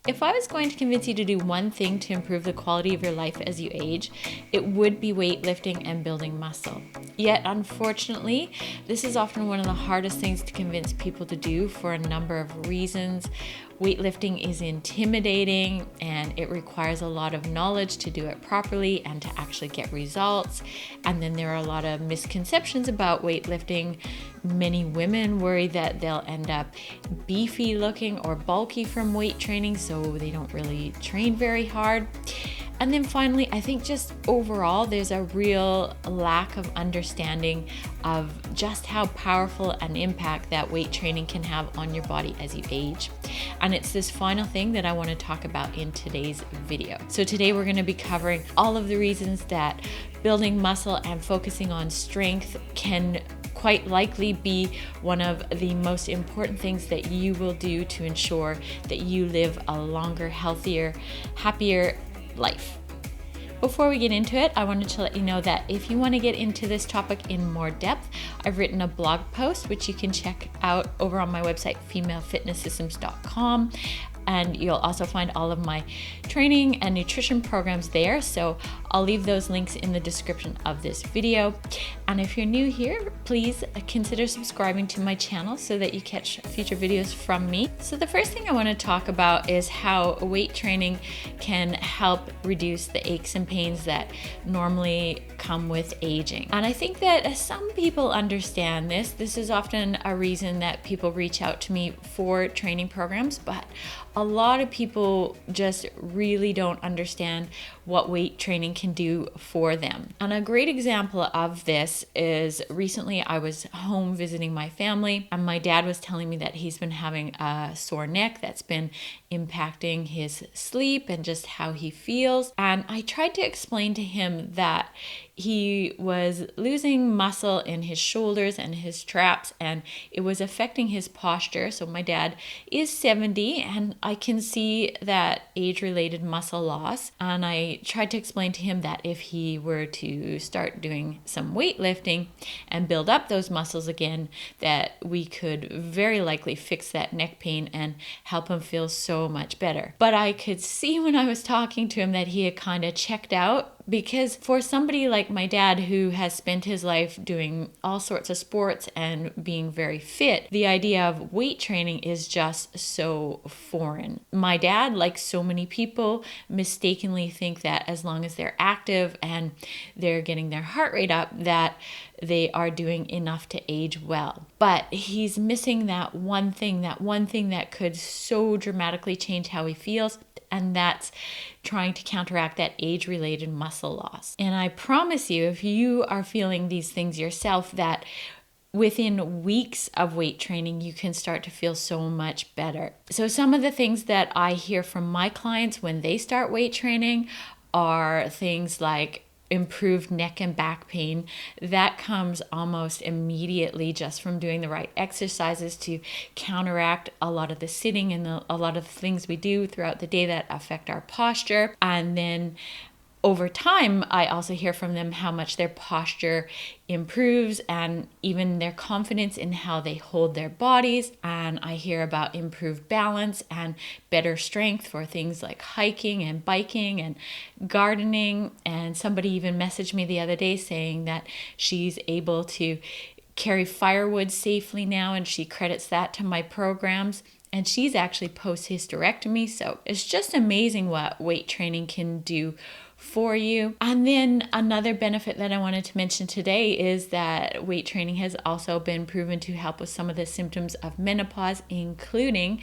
If I was going to convince you to do one thing to improve the quality of your life as you age, it would be weightlifting and building muscle. Yet, unfortunately, this is often one of the hardest things to convince people to do for a number of reasons. Weightlifting is intimidating and it requires a lot of knowledge to do it properly and to actually get results. And then there are a lot of misconceptions about weightlifting. Many women worry that they'll end up beefy looking or bulky from weight training, so they don't really train very hard. And then finally, I think just overall, there's a real lack of understanding of just how powerful an impact that weight training can have on your body as you age. And it's this final thing that I want to talk about in today's video. So today we're going to be covering all of the reasons that building muscle and focusing on strength can quite likely be one of the most important things that you will do to ensure that you live a longer, healthier, happier life. Before we get into it, I wanted to let you know that if you want to get into this topic in more depth, I've written a blog post which you can check out over on my website, femalefitnesssystems.com. And you'll also find all of my training and nutrition programs there. So I'll leave those links in the description of this video. And if you're new here, please consider subscribing to my channel so that you catch future videos from me. So the first thing I want to talk about is how weight training can help reduce the aches and pains that normally come with aging. And I think that some people understand this. This is often a reason that people reach out to me for training programs, but a lot of people just really don't understand what weight training can do for them. And a great example of this is recently I was home visiting my family and my dad was telling me that he's been having a sore neck that's been impacting his sleep and just how he feels. And I tried to explain to him that he was losing muscle in his shoulders and his traps, and it was affecting his posture. So my dad is 70, and I can see that age-related muscle loss. And I tried to explain to him that if he were to start doing some weightlifting and build up those muscles again, that we could very likely fix that neck pain and help him feel so much better. But I could see when I was talking to him that he had kind of checked out, because for somebody like my dad who has spent his life doing all sorts of sports and being very fit, the idea of weight training is just so foreign. My dad, like so many people, mistakenly think that as long as they're active and they're getting their heart rate up, that they are doing enough to age well. But he's missing that one thing that could so dramatically change how he feels, and that's trying to counteract that age-related muscle loss. And I promise you, if you are feeling these things yourself, that within weeks of weight training, you can start to feel so much better. So some of the things that I hear from my clients when they start weight training are things like improved neck and back pain. That comes almost immediately just from doing the right exercises to counteract a lot of the sitting and a lot of things we do throughout the day that affect our posture. And then over time, I also hear from them how much their posture improves and even their confidence in how they hold their bodies. And I hear about improved balance and better strength for things like hiking and biking and gardening. And somebody even messaged me the other day saying that she's able to carry firewood safely now, and she credits that to my programs. And she's actually post-hysterectomy. So it's just amazing what weight training can do for you. And then another benefit that I wanted to mention today is that weight training has also been proven to help with some of the symptoms of menopause, including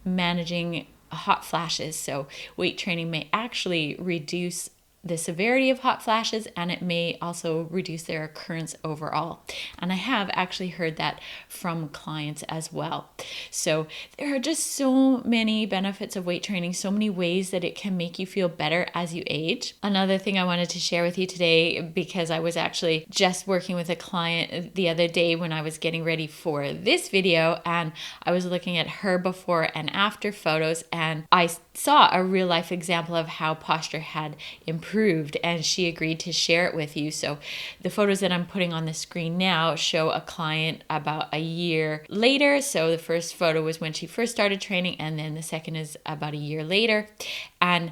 managing hot flashes. So weight training may actually reduce the severity of hot flashes, and it may also reduce their occurrence overall. And I have actually heard that from clients as well. So there are just so many benefits of weight training, so many ways that it can make you feel better as you age. Another thing I wanted to share with you today, because I was actually just working with a client the other day when I was getting ready for this video, and I was looking at her before and after photos, and I saw a real life example of how posture had improved improved, and she agreed to share it with you. So the photos that I'm putting on the screen now show a client about a year later. So the first photo was when she first started training, and then the second is about a year later. And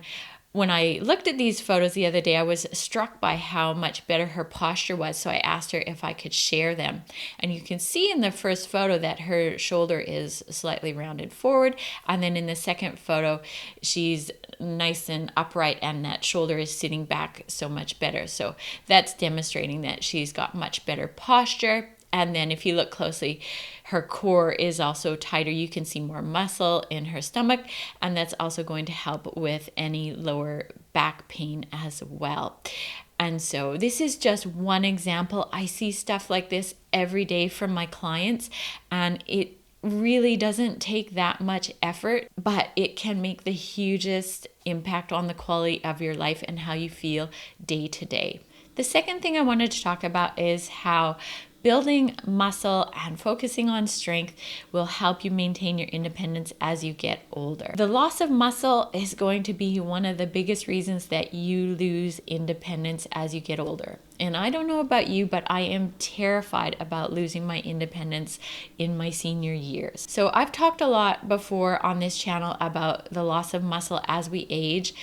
when I looked at these photos the other day, I was struck by how much better her posture was. So I asked her if I could share them. And you can see in the first photo that her shoulder is slightly rounded forward. And then in the second photo, she's nice and upright, and that shoulder is sitting back so much better. So that's demonstrating that she's got much better posture. And then if you look closely, her core is also tighter. You can see more muscle in her stomach, and that's also going to help with any lower back pain as well. And so this is just one example. I see stuff like this every day from my clients, and it really doesn't take that much effort, but it can make the hugest impact on the quality of your life and how you feel day to day. The second thing I wanted to talk about is how building muscle and focusing on strength will help you maintain your independence as you get older. The loss of muscle is going to be one of the biggest reasons that you lose independence as you get older. And I don't know about you, but I am terrified about losing my independence in my senior years. So I've talked a lot before on this channel about the loss of muscle as we age.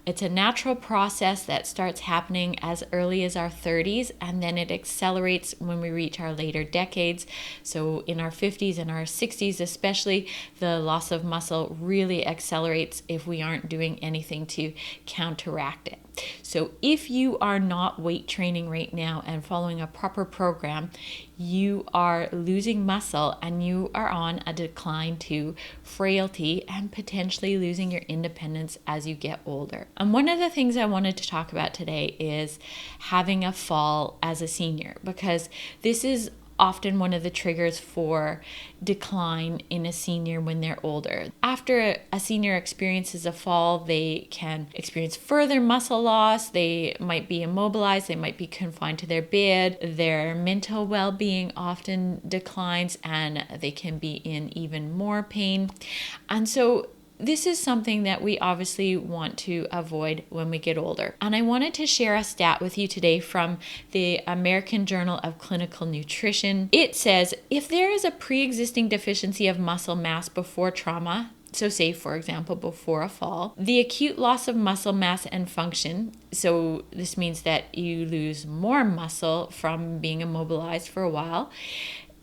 It's a natural process that starts happening as early as our 30s, and then it accelerates when we reach our later decades. So in our 50s and our 60s especially, the loss of muscle really accelerates if we aren't doing anything to counteract it. So if you are not weight training right now and following a proper program, you are losing muscle and you are on a decline to frailty and potentially losing your independence as you get older. And one of the things I wanted to talk about today is having a fall as a senior, because this is often one of the triggers for decline in a senior when they're older. After a senior experiences a fall, they can experience further muscle loss. They might be immobilized. They might be confined to their bed. Their mental well-being often declines, and they can be in even more pain. And so this is something that we obviously want to avoid when we get older. And I wanted to share a stat with you today from the American Journal of Clinical Nutrition. It says, if there is a pre-existing deficiency of muscle mass before trauma, so say, for example, before a fall, the acute loss of muscle mass and function, so this means that you lose more muscle from being immobilized for a while,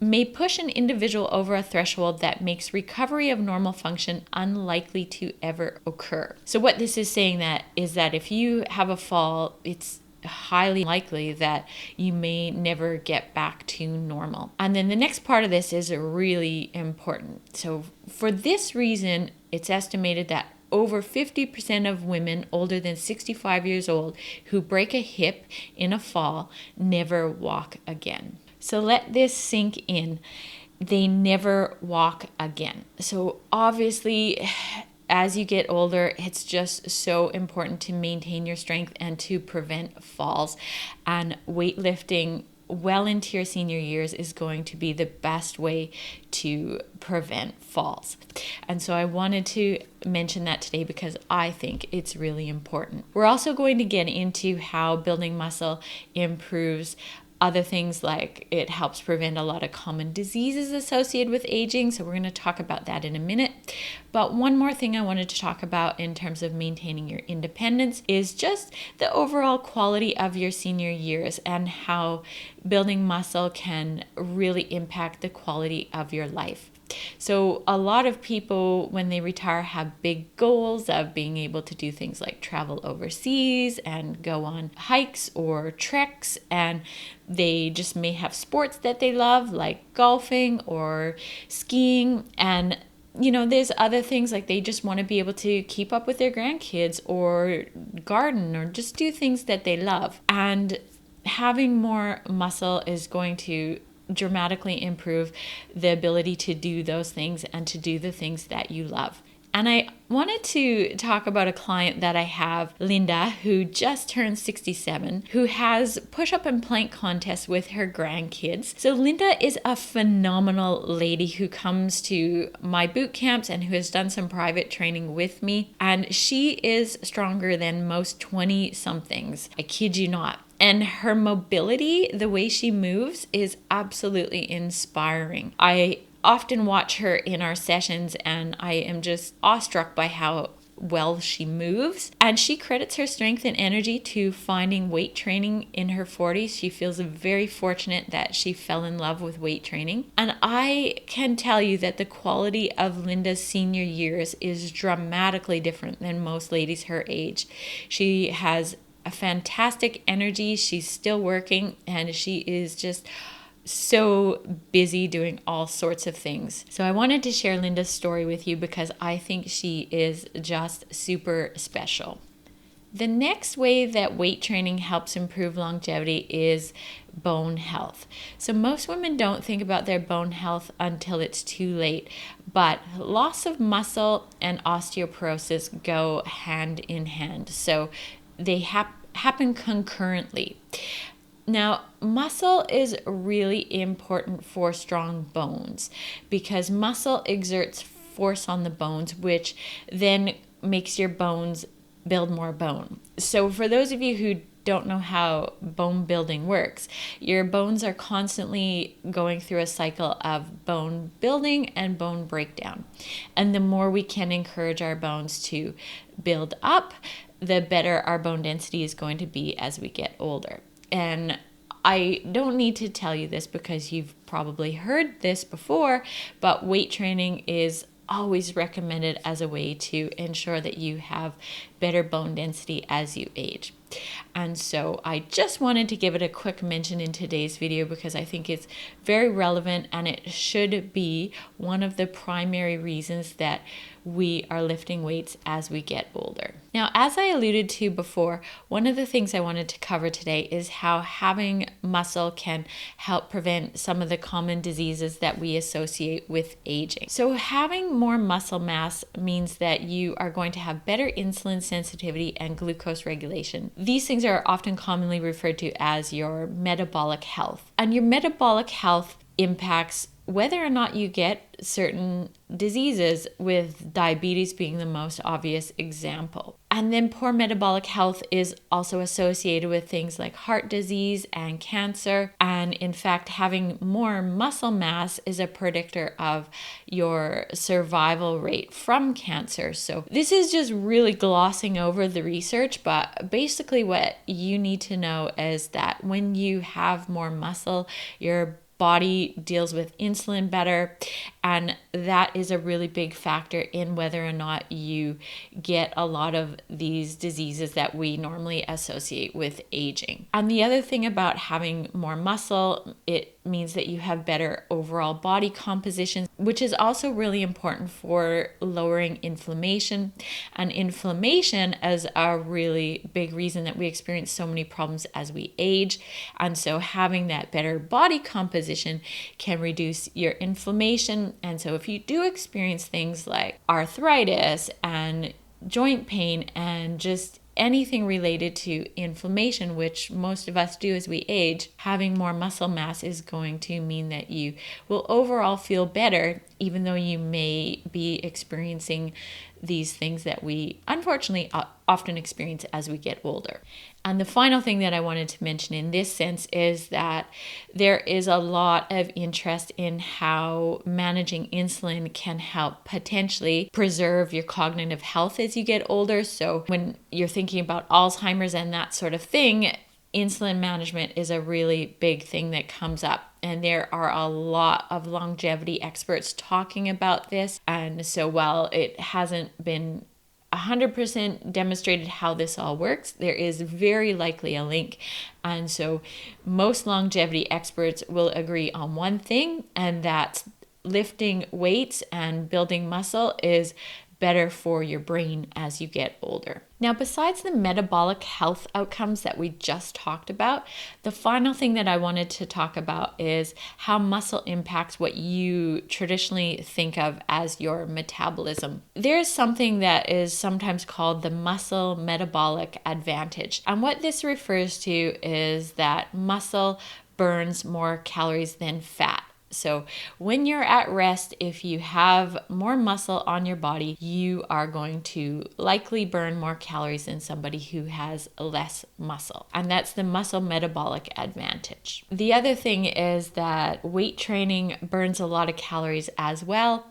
may push an individual over a threshold that makes recovery of normal function unlikely to ever occur. So what this is saying is that if you have a fall, it's highly likely that you may never get back to normal. And then the next part of this is really important. So for this reason, it's estimated that over 50% of women older than 65 years old who break a hip in a fall never walk again. So let this sink in. They never walk again. So obviously, as you get older, it's just so important to maintain your strength and to prevent falls. And weightlifting well into your senior years is going to be the best way to prevent falls. And so I wanted to mention that today because I think it's really important. We're also going to get into how building muscle improves other things, like it helps prevent a lot of common diseases associated with aging. So we're going to talk about that in a minute. But one more thing I wanted to talk about in terms of maintaining your independence is just the overall quality of your senior years and how building muscle can really impact the quality of your life. So a lot of people, when they retire, have big goals of being able to do things like travel overseas and go on hikes or treks, and they just may have sports that they love, like golfing or skiing. And there's other things, like they just want to be able to keep up with their grandkids or garden or just do things that they love. And having more muscle is going to dramatically improve the ability to do those things and to do the things that you love. And I wanted to talk about a client that I have, Linda, who just turned 67, who has push-up and plank contests with her grandkids. So Linda is a phenomenal lady who comes to my boot camps and who has done some private training with me. And she is stronger than most 20-somethings. I kid you not. And her mobility, the way she moves, is absolutely inspiring. I often watch her in our sessions and I am just awestruck by how well she moves. And she credits her strength and energy to finding weight training in her 40s. She feels very fortunate that she fell in love with weight training. And I can tell you that the quality of Linda's senior years is dramatically different than most ladies her age. She has a fantastic energy. She's still working and she is just so busy doing all sorts of things. So I wanted to share Linda's story with you because I think she is just super special. The next way that weight training helps improve longevity is bone health. So most women don't think about their bone health until it's too late, but loss of muscle and osteoporosis go hand in hand. So they happen concurrently. Now, muscle is really important for strong bones because muscle exerts force on the bones, which then makes your bones build more bone. So for those of you who don't know how bone building works, your bones are constantly going through a cycle of bone building and bone breakdown. And the more we can encourage our bones to build up, the better our bone density is going to be as we get older. And I don't need to tell you this because you've probably heard this before, but weight training is always recommended as a way to ensure that you have better bone density as you age. And so I just wanted to give it a quick mention in today's video because I think it's very relevant and it should be one of the primary reasons that we are lifting weights as we get older. Now, as I alluded to before, one of the things I wanted to cover today is how having muscle can help prevent some of the common diseases that we associate with aging. So having more muscle mass means that you are going to have better insulin sensitivity and glucose regulation. These things are often commonly referred to as your metabolic health. And your metabolic health impacts whether or not you get certain diseases, with diabetes being the most obvious example. And then poor metabolic health is also associated with things like heart disease and cancer. And in fact, having more muscle mass is a predictor of your survival rate from cancer. So this is just really glossing over the research, but basically what you need to know is that when you have more muscle, your body deals with insulin better, and that is a really big factor in whether or not you get a lot of these diseases that we normally associate with aging. And the other thing about having more muscle, it means that you have better overall body composition, which is also really important for lowering inflammation. And inflammation is a really big reason that we experience so many problems as we age. And so having that better body composition can reduce your inflammation. And so if you do experience things like arthritis and joint pain and just anything related to inflammation, which most of us do as we age, having more muscle mass is going to mean that you will overall feel better, even though you may be experiencing these things that we unfortunately often experience as we get older. And the final thing that I wanted to mention in this sense is that there is a lot of interest in how managing insulin can help potentially preserve your cognitive health as you get older. So when you're thinking about Alzheimer's and that sort of thing, insulin management is a really big thing that comes up. And there are a lot of longevity experts talking about this. And so while it hasn't been 100% demonstrated how this all works, there is very likely a link. And so most longevity experts will agree on one thing, and that's lifting weights and building muscle is better for your brain as you get older. Now, besides the metabolic health outcomes that we just talked about, the final thing that I wanted to talk about is how muscle impacts what you traditionally think of as your metabolism. There's something that is sometimes called the muscle metabolic advantage. And what this refers to is that muscle burns more calories than fat. So when you're at rest, if you have more muscle on your body, you are going to likely burn more calories than somebody who has less muscle. And that's the muscle metabolic advantage. The other thing is that weight training burns a lot of calories as well.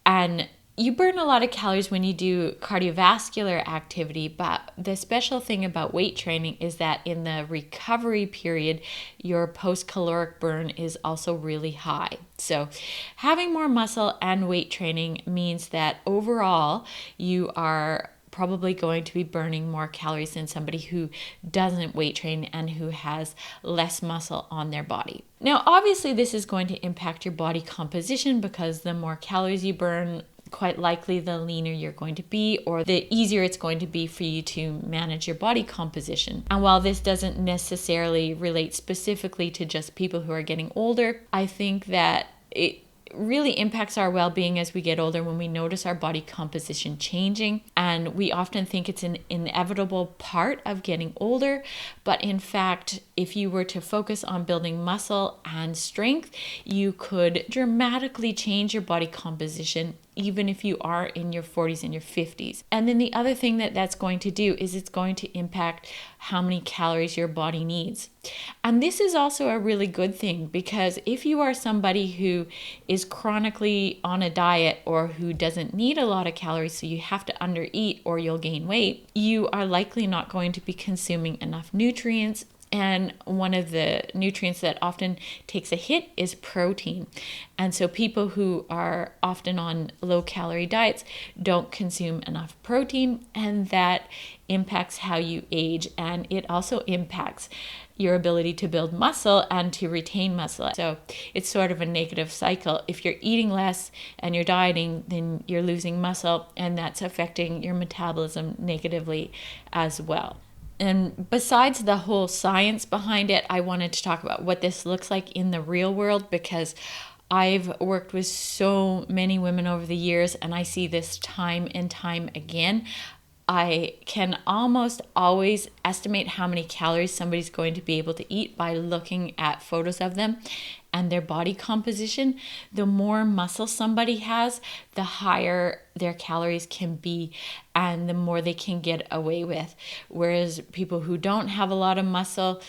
And you burn a lot of calories when you do cardiovascular activity, but the special thing about weight training is that in the recovery period, your post-caloric burn is also really high. So having more muscle and weight training means that overall you are probably going to be burning more calories than somebody who doesn't weight train and who has less muscle on their body. Now, obviously, this is going to impact your body composition because the more calories you burn, quite likely the leaner you're going to be, or the easier it's going to be for you to manage your body composition. And while this doesn't necessarily relate specifically to just people who are getting older, I think that it really impacts our well-being as we get older when we notice our body composition changing. And we often think it's an inevitable part of getting older, but in fact, if you were to focus on building muscle and strength, you could dramatically change your body composition even if you are in your 40s and your 50s. And then the other thing that that's going to do is it's going to impact how many calories your body needs. And this is also a really good thing, because if you are somebody who is chronically on a diet or who doesn't need a lot of calories, so you have to undereat or you'll gain weight, you are likely not going to be consuming enough nutrients. And one of the nutrients that often takes a hit is protein. And so people who are often on low-calorie diets don't consume enough protein, and that impacts how you age. And it also impacts your ability to build muscle and to retain muscle. So it's sort of a negative cycle. If you're eating less and you're dieting, then you're losing muscle, and that's affecting your metabolism negatively as well. And besides the whole science behind it, I wanted to talk about what this looks like in the real world, because I've worked with so many women over the years and I see this time and time again. I can almost always estimate how many calories somebody's going to be able to eat by looking at photos of them and their body composition. The more muscle somebody has, the higher their calories can be and the more they can get away with. Whereas people who don't have a lot of muscle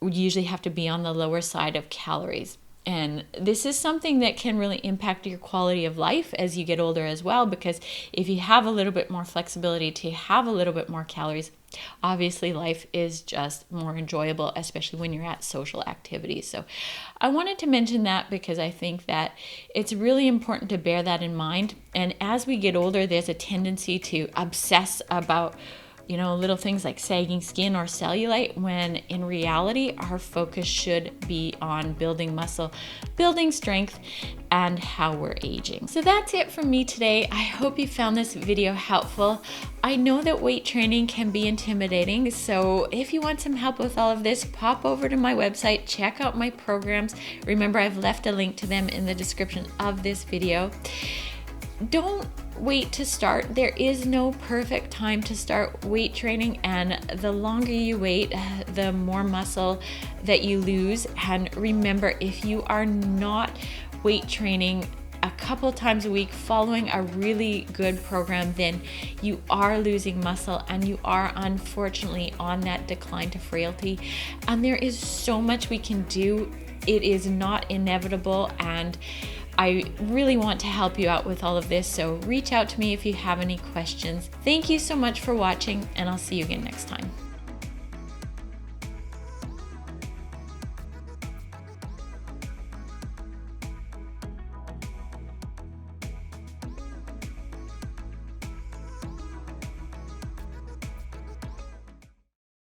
usually have to be on the lower side of calories. And this is something that can really impact your quality of life as you get older as well, because if you have a little bit more flexibility to have a little bit more calories, obviously life is just more enjoyable, especially when you're at social activities. So I wanted to mention that because I think that it's really important to bear that in mind. And as we get older, there's a tendency to obsess about little things like sagging skin or cellulite, when in reality, our focus should be on building muscle, building strength, and how we're aging. So that's it from me today. I hope you found this video helpful. I know that weight training can be intimidating, so if you want some help with all of this, pop over to my website, check out my programs. Remember, I've left a link to them in the description of this video. Don't wait to start. There is no perfect time to start weight training, and the longer you wait, the more muscle that you lose. And remember, if you are not weight training a couple times a week following a really good program, then you are losing muscle and you are unfortunately on that decline to frailty. And there is so much we can do. It is not inevitable, and I really want to help you out with all of this, so reach out to me if you have any questions. Thank you so much for watching, and I'll see you again next time.